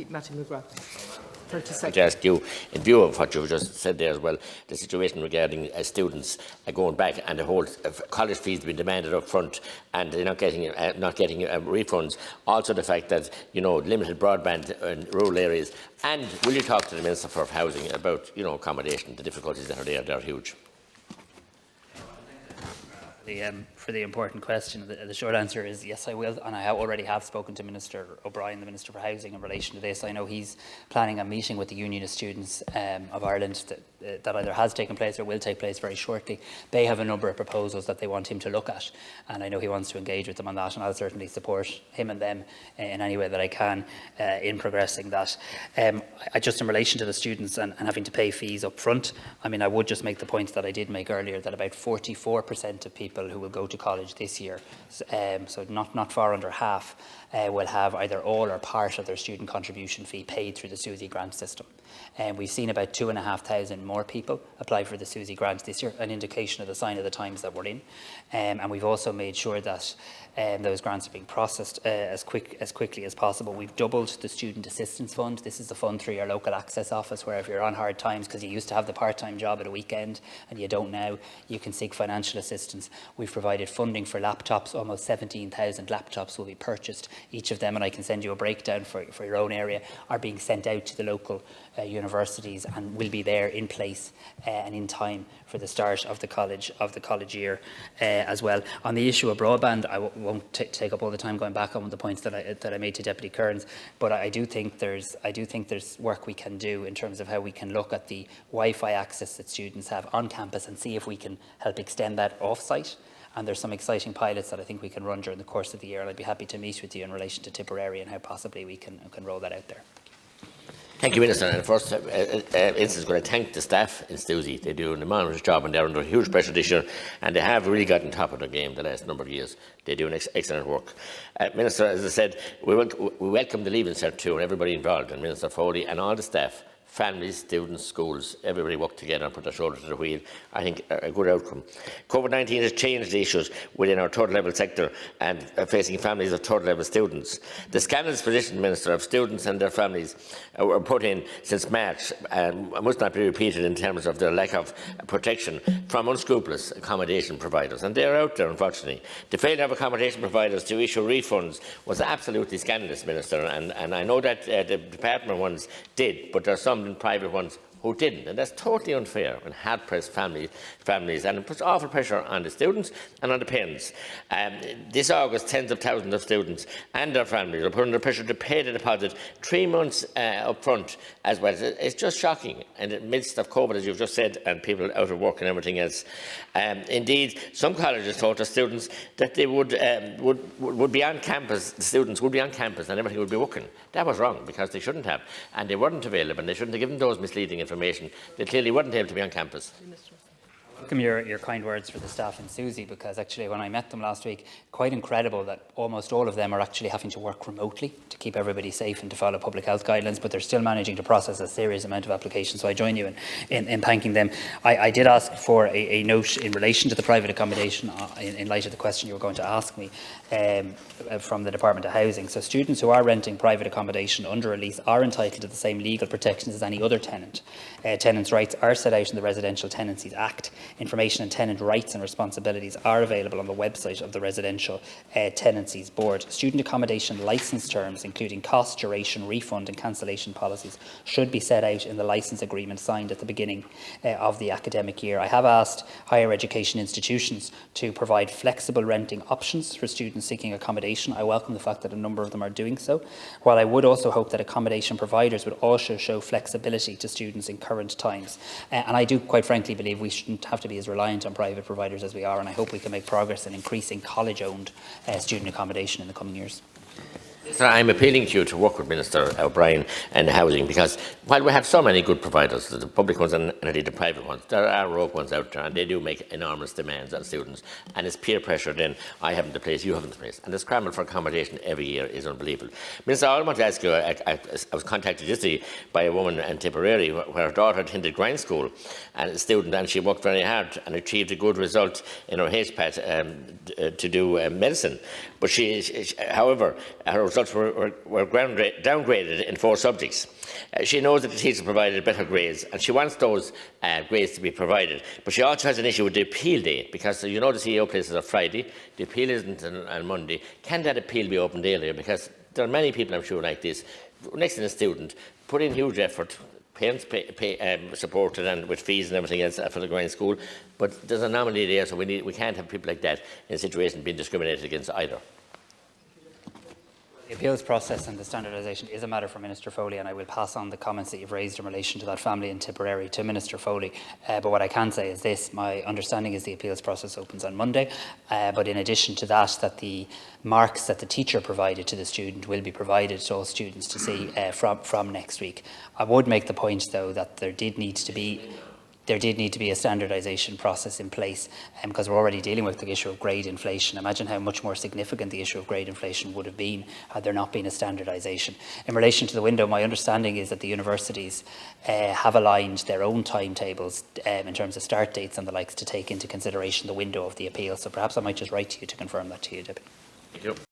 Mattie McGrath. 30 seconds. To ask you, in view of what you've just said there as well, the situation regarding students going back and the whole college fees being demanded up front and they're not getting refunds. Also, the fact that limited broadband in rural areas. And will you talk to the Minister for Housing about accommodation? The difficulties that are there, they're huge. For the important question, the short answer is yes, I will, and I already have spoken to Minister O'Brien, the Minister for Housing, in relation to this. I know he's planning a meeting with the Union of Students of Ireland that either has taken place or will take place very shortly. They have a number of proposals that they want him to look at, and I know he wants to engage with them on that, and I'll certainly support him and them in any way that I can in progressing that. Just in relation to the students and having to pay fees up front, I mean, I would just make the point that I did make earlier, that about 44% of people who will go to college this year, so not far under half, will have either all or part of their student contribution fee paid through the SUSI grant system. We've seen about 2,500 more people apply for the SUSI grant this year, an indication of the sign of the times that we're in. And we've also made sure that those grants are being processed as quickly as possible. We've doubled the Student Assistance Fund. This is the fund through your local access office, where if you're on hard times because you used to have the part-time job at a weekend and you don't now, you can seek financial assistance. We've provided funding for laptops. Almost 17,000 laptops will be purchased. Each of them, and I can send you a breakdown for your own area, are being sent out to the local universities and will be there in place and in time for the start of the college year as well. On the issue of broadband, I won't take up all the time going back on the points that I made to Deputy Kearns, but I do think there's work we can do in terms of how we can look at the Wi-Fi access that students have on campus and see if we can help extend that off-site. And there's some exciting pilots that I think we can run during the course of the year, and I'd be happy to meet with you in relation to Tipperary and how possibly we can roll that out there. Thank you, Minister. And first instance, going to thank the staff in SUSI. They do an enormous job and they're under huge pressure this year, and they have really got on top of the game the last number of years. They do excellent work. Minister, as I said, we welcome the Leaving Cert too, and everybody involved, and Minister Foley and all the staff. Families, students, schools, everybody work together and put their shoulder to the wheel. I think a good outcome. COVID-19 has changed the issues within our third level sector and facing families of third level students. The scandalous position, Minister, of students and their families were put in since March and must not be repeated in terms of their lack of protection from unscrupulous accommodation providers. And they are out there, unfortunately. The failure of accommodation providers to issue refunds was absolutely scandalous, Minister, and I know that the department ones did, but there are some private ones who didn't, and that's totally unfair and hard-pressed families, and it puts awful pressure on the students and on the parents. This August, tens of thousands of students and their families are put under pressure to pay the deposit 3 months up front as well. It's just shocking in the midst of COVID, as you've just said, and people out of work and everything else. Indeed, some colleges told their students that they would be on campus, the students would be on campus and everything would be working. That was wrong, because they shouldn't have, and they weren't available, and they shouldn't have given those misleading information. They clearly weren't able to be on campus. Welcome your kind words for the staff in SUSI, because actually when I met them last week, quite incredible that almost all of them are actually having to work remotely to keep everybody safe and to follow public health guidelines, but they're still managing to process a serious amount of applications, so I join you in thanking them. I did ask for a note in relation to the private accommodation in light of the question you were going to ask me from the Department of Housing. So students who are renting private accommodation under a lease are entitled to the same legal protections as any other tenant. Tenants' rights are set out in the Residential Tenancies Act. Information on tenant rights and responsibilities are available on the website of the Residential Tenancies Board. Student accommodation licence terms, including cost, duration, refund and cancellation policies, should be set out in the licence agreement signed at the beginning of the academic year. I have asked higher education institutions to provide flexible renting options for students seeking accommodation. I welcome the fact that a number of them are doing so, while I would also hope that accommodation providers would also show flexibility to students in current times. And I do, quite frankly, believe we shouldn't have to be as reliant on private providers as we are, and I hope we can make progress in increasing college-owned student accommodation in the coming years. Sir, I'm appealing to you to work with Minister O'Brien and Housing, because while we have so many good providers, the public ones and indeed the private ones, there are rogue ones out there, and they do make enormous demands on students, and it's peer pressure. Then I haven't the place, you haven't the place, and the scramble for accommodation every year is unbelievable. Minister, I want to ask you, I was contacted yesterday by a woman in Tipperary where her daughter attended grind school, and a student, and she worked very hard and achieved a good result in her HPAT to do medicine. But however, her results were downgraded in 4 subjects. She knows that the teachers provided better grades, and she wants those grades to be provided. But she also has an issue with the appeal date, because the CEO places on Friday, the appeal isn't on Monday. Can that appeal be opened earlier? Because there are many people, I'm sure, like this. Next to the student, put in huge effort, parents supported and with fees and everything else for the going school, but there's an anomaly there, so we can't have people like that in a situation being discriminated against either. The appeals process and the standardisation is a matter for Minister Foley, and I will pass on the comments that you've raised in relation to that family in Tipperary to Minister Foley. But what I can say is this: my understanding is the appeals process opens on Monday, but in addition to that, that the marks that the teacher provided to the student will be provided to all students to see from next week. I would make the point, though, that there did need to be a standardisation process in place, because we're already dealing with the issue of grade inflation. Imagine how much more significant the issue of grade inflation would have been had there not been a standardisation. In relation to the window, my understanding is that the universities have aligned their own timetables in terms of start dates and the likes to take into consideration the window of the appeal. So perhaps I might just write to you to confirm that to you, Deputy. Thank you.